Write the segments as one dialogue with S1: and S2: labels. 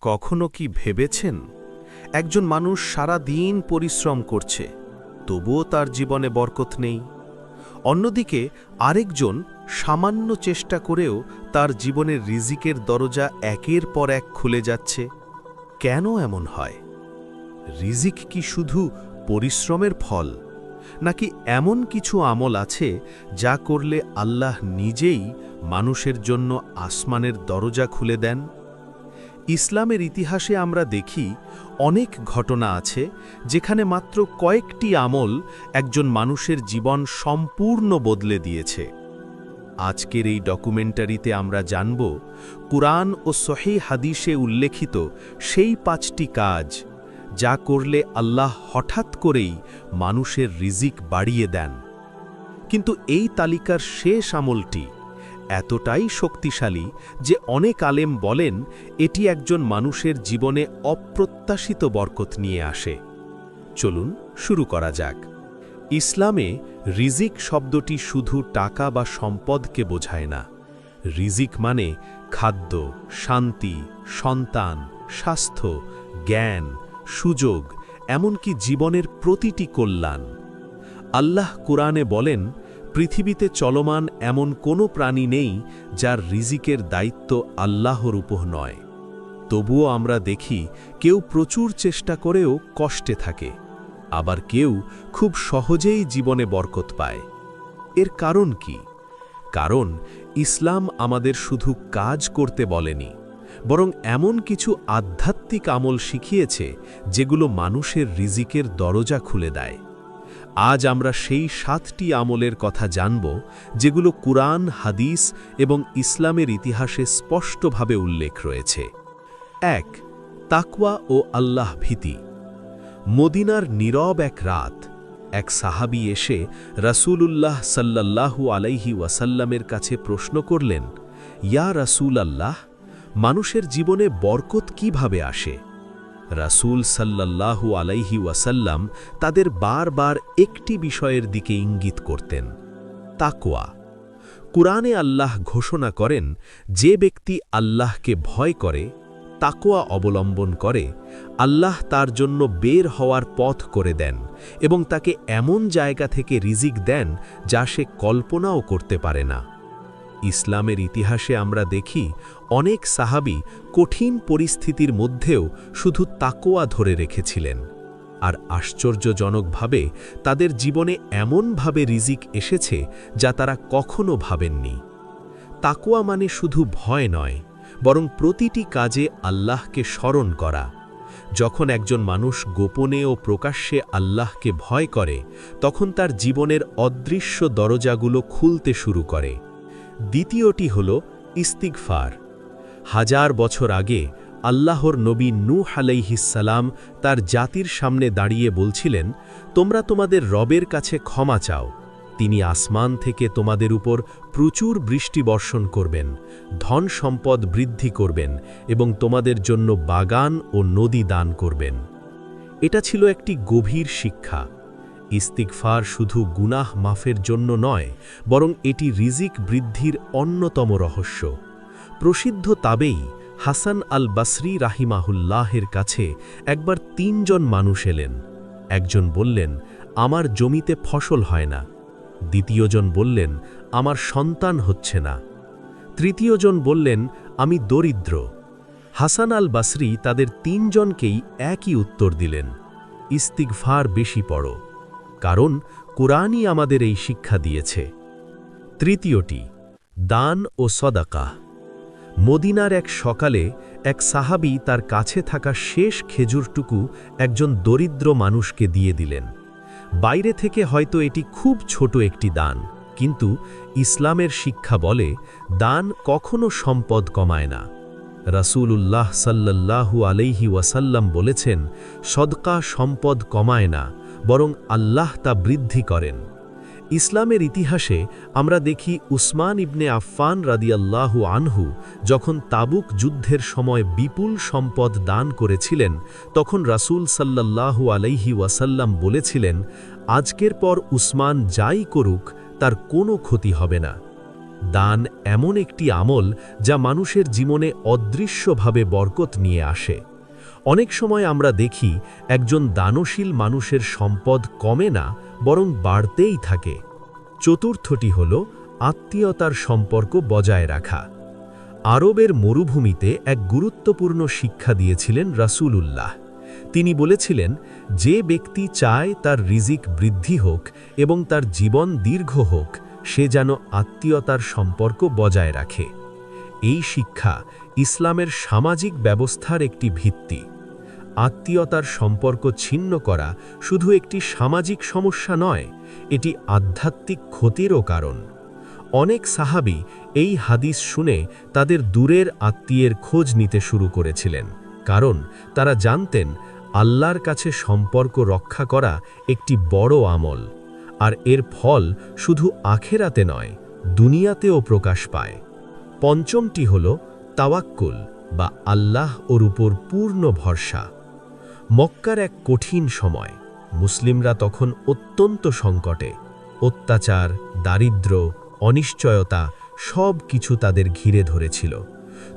S1: কখনো কি ভেবেছেন একজন মানুষ সারা দিন পরিশ্রম করছে, তবুও তার জীবনে বরকত নেই? অন্যদিকে আরেকজন সামান্য চেষ্টা করেও তার জীবনের রিজিকের দরজা একের পর এক খুলে যাচ্ছে। কেন এমন হয়? রিজিক কি শুধু পরিশ্রমের ফল, নাকি এমন কিছু আমল আছে যা করলে আল্লাহ নিজেই মানুষের জন্য আসমানের দরজা খুলে দেন? ইসলামের ইতিহাসে আমরা দেখি অনেক ঘটনা আছে যেখানে মাত্র কয়েকটি আমল একজন মানুষের জীবন সম্পূর্ণ বদলে দিয়েছে। আজকের এই ডকুমেন্টারিতে আমরা জানব কুরআন ও সহিহ হাদিসে উল্লেখিত সেই 5টি কাজ যা করলে আল্লাহ হঠাৎ করেই মানুষের রিজিক বাড়িয়ে দেন। কিন্তু এই তালিকার শেষ আমলটি এতটাই শক্তিশালী যে অনেক আলেম বলেন এটি একজন মানুষের জীবনে অপ্রত্যাশিত বরকত নিয়ে আসে। চলুন শুরু করা যাক। ইসলামে রিজিক শব্দটি শুধু টাকা বা সম্পদকে বোঝায় না। রিজিক মানে খাদ্য, শান্তি, সন্তান, স্বাস্থ্য, জ্ঞান, সুযোগ, এমনকি জীবনের প্রতিটি কল্যাণ। আল্লাহ কুরআনে বলেন, পৃথিবীতে চলমান এমন কোনো প্রাণী নেই যার রিজিকের দায়িত্ব আল্লাহর উপর নয়। তবুও আমরা দেখি কেউ প্রচুর চেষ্টা করেও কষ্টে থাকে, আবার কেউ খুব সহজেই জীবনে বরকত পায়। এর কারণ কি? কারণ ইসলাম আমাদের শুধু কাজ করতে বলেনি, বরং এমন কিছু আধ্যাত্মিক আমল শিখিয়েছে যেগুলো মানুষের রিজিকের দরজা খুলে দেয়। আজ আমরা সেই 7টি আমলের কথা জানব যেগুলো কুরআন, হাদিস এবং ইসলামের ইতিহাসে স্পষ্টভাবে উল্লেখ রয়েছে। 1. তাকওয়া ও আল্লাহ ভীতি। মদিনার নীরব এক রাত এক সাহাবী এসে রাসূলুল্লাহ সাল্লাল্লাহু আলাইহি ওয়াসাল্লামের কাছে প্রশ্ন করলেন, ইয়া রাসূল আল্লাহ, মানুষের জীবনে বরকত কিভাবে আসে? রাসূল সাল্লাল্লাহু আলাইহি ওয়াসাল্লাম তাদের বারবার একটি বিষয়ের দিকে ইঙ্গিত করতেন, তাকওয়া। কুরআনে আল্লাহ ঘোষণা করেন, যে ব্যক্তি আল্লাহকে ভয় করে, তাকওয়া অবলম্বন করে, আল্লাহ তার জন্য বের হওয়ার পথ করে দেন এবং তাকে এমন জায়গা থেকে রিজিক দেন যা সে কল্পনাও করতে পারে না। ইসলামের ইতিহাসে আমরা দেখি অনেক সাহাবী কঠিন পরিস্থিতির মধ্যেও শুধু তাকওয়া ধরে রেখেছিলেন, আর আশ্চর্যজনকভাবে তাদের জীবনে এমনভাবে রিজিক এসেছে যা তারা কখনো ভাবেননি। তাকওয়া মানে শুধু ভয় নয়, বরং প্রতিটি কাজে আল্লাহকে স্মরণ করা। যখন একজন মানুষ গোপনে ও প্রকাশ্যে আল্লাহকে ভয় করে, তখন তার জীবনের অদৃশ্য দরজাগুলো খুলতে শুরু করে। দ্বিতীয়টি হল ইস্তিগফার। 1000 বছর আগে আল্লাহর নবী নূহ আলাইহিস সালাম তার জাতির সামনে দাঁড়িয়ে বলছিলেন, তোমরা তোমাদের রবের কাছে ক্ষমা চাও, তিনি আসমান থেকে তোমাদের উপর প্রচুর বৃষ্টি বর্ষণ করবেন, ধন সম্পদ বৃদ্ধি করবেন এবং তোমাদের জন্য বাগান ও নদী দান করবেন। এটা ছিল একটি গভীর শিক্ষা। ইস্তিগফার শুধু গুনাহ মাফের জন্য নয়, বরং এটি রিজিক বৃদ্ধির অন্যতম রহস্য। প্রসিদ্ধ তাবেই হাসান আল বাসরি রাহিমাহুল্লাহের কাছে একবার 3 জন মানুষ এলেন। একজন বললেন, আমার জমিতে ফসল হয় না। দ্বিতীয়জন বললেন, আমার সন্তান হচ্ছে না। তৃতীয়জন বললেন, আমি দরিদ্র। হাসান আল বাসরি তাদের 3 জনকেই একই উত্তর দিলেন, ইস্তিগফার বেশি পড়ো, কারণ কুরআনই আমাদের এই শিক্ষা দিয়েছে। তৃতীয়টি, দান ও সদাকা। মদিনার এক সকালে এক সাহাবী তার কাছে থাকা শেষ খেজুরটুকু একজন দরিদ্র মানুষকে দিয়ে দিলেন। বাইরে থেকে হয়তো এটি খুব ছোট একটি দান, কিন্তু ইসলামের শিক্ষা বলে দান কখনো সম্পদ কমায় না। রাসূলুল্লাহ সাল্লাল্লাহু আলাইহি ওয়াসাল্লাম বলেছেন, সদকা সম্পদ কমায় না, বরং আল্লাহ তা বৃদ্ধি করেন। ইসলামের ইতিহাসে আমরা দেখি উসমান ইবনে আফফান রাদিয়াল্লাহু আনহু যখন তাবুক যুদ্ধের সময় বিপুল সম্পদ দান করেছিলেন, তখন রাসূল সাল্লাল্লাহু আলাইহি ওয়াসাল্লাম বলেছিলেন, আজকের পর উসমান যাই করুক তার কোনো ক্ষতি হবে না। দান এমন একটি আমল যা মানুষের জীবনে অদৃশ্যভাবে বরকত নিয়ে আসে। অনেক সময় আমরা দেখি একজন দানশীল মানুষের সম্পদ কমে না, বরং বাড়তেই থাকে। চতুর্থটি হল আত্মীয়তার সম্পর্ক বজায় রাখা। আরবের মরুভূমিতে এক গুরুত্বপূর্ণ শিক্ষা দিয়েছিলেন রাসূলুল্লাহ। তিনি বলেছিলেন, যে ব্যক্তি চায় তার রিজিক বৃদ্ধি হোক এবং তার জীবন দীর্ঘ হোক, সে যেন আত্মীয়তার সম্পর্ক বজায় রাখে। এই শিক্ষা ইসলামের সামাজিক ব্যবস্থার একটি ভিত্তি। আত্মীয়তার সম্পর্ক ছিন্ন করা শুধু একটি সামাজিক সমস্যা নয়, এটি আধ্যাত্মিক ক্ষতিরও কারণ। অনেক সাহাবী এই হাদিস শুনে তাদের দূরের আত্মীয়ের খোঁজ নিতে শুরু করেছিলেন, কারণ তারা জানতেন আল্লাহর কাছে সম্পর্ক রক্ষা করা একটি বড় আমল, আর এর ফল শুধু আখেরাতে নয়, দুনিয়াতেও প্রকাশ পায়। পঞ্চমটি হল তাওয়াক্কুল বা আল্লাহ ওর উপর পূর্ণ ভরসা। মক্কার এক কঠিন সময়, মুসলিমরা তখন অত্যন্ত সংকটে। অত্যাচার, দারিদ্র্য, অনিশ্চয়তা সব কিছু তাদের ঘিরে ধরেছিল।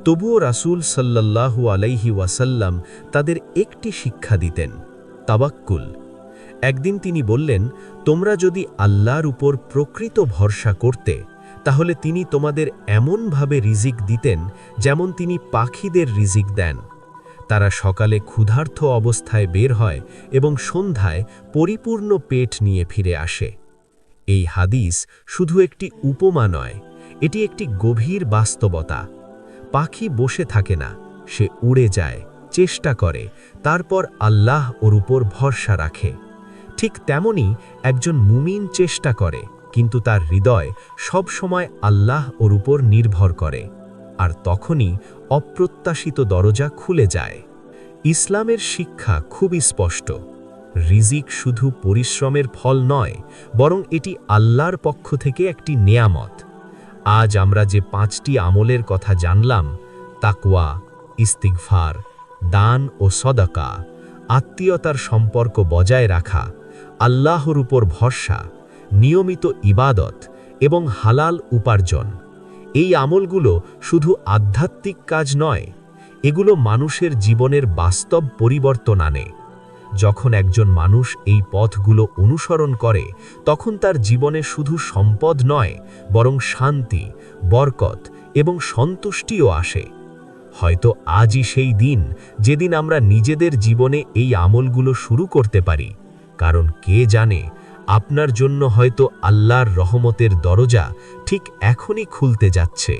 S1: তবুও রাসূল সাল্লাল্লাহু আলাইহি ওয়াসাল্লাম তাদের একটি শিক্ষা দিতেন, তাওয়াক্কুল। একদিন তিনি বললেন, তোমরা যদি আল্লাহর উপর প্রকৃত ভরসা করতে, তাহলে তিনি তোমাদের এমনভাবে রিজিক দিতেন যেমন তিনি পাখিদের রিজিক দেন। তারা সকালে ক্ষুধার্ত অবস্থায় বের হয় এবং সন্ধ্যায় পরিপূর্ণ পেট নিয়ে ফিরে আসে। এই হাদিস শুধু একটি উপমা নয়, এটি একটি গভীর বাস্তবতা। পাখি বসে থাকে না, সে উড়ে যায়, চেষ্টা করে, তারপর আল্লাহ ওর উপর ভরসা রাখে। ঠিক তেমনি একজন মুমিন চেষ্টা করে, কিন্তু তার হৃদয় সব সময় আল্লাহ ওর উপর নির্ভর করে, আর তখনই অপ্রত্যাশিত দরজা খুলে যায়। ইসলামের শিক্ষা খুবই স্পষ্ট, রিজিক শুধু পরিশ্রমের ফল নয়, বরং এটি আল্লাহর পক্ষ থেকে একটি নেয়ামত। আজ আমরা যে 5টি আমলের কথা জানলাম, তাকওয়া, ইস্তিগফার, দান ও সদকা, আত্মীয়তার সম্পর্ক বজায় রাখা, আল্লাহর উপর ভরসা, নিয়মিত ইবাদত এবং হালাল উপার্জন, এই আমলগুলো শুধু আধ্যাত্মিক কাজ নয়, এগুলো মানুষের জীবনের বাস্তব পরিবর্তন আনে। যখন একজন মানুষ এই পথগুলো অনুসরণ করে, তখন তার জীবনে শুধু সম্পদ নয়, বরং শান্তি, বরকত এবং সন্তুষ্টিও আসে। হয়তো আজই সেই দিন যেদিন আমরা নিজেদের জীবনে এই আমলগুলো শুরু করতে পারি, কারণ কে জানে, আপনার জন্য হয়তো আল্লাহর রহমতের দরজা ঠিক এখনই খুলতে যাচ্ছে।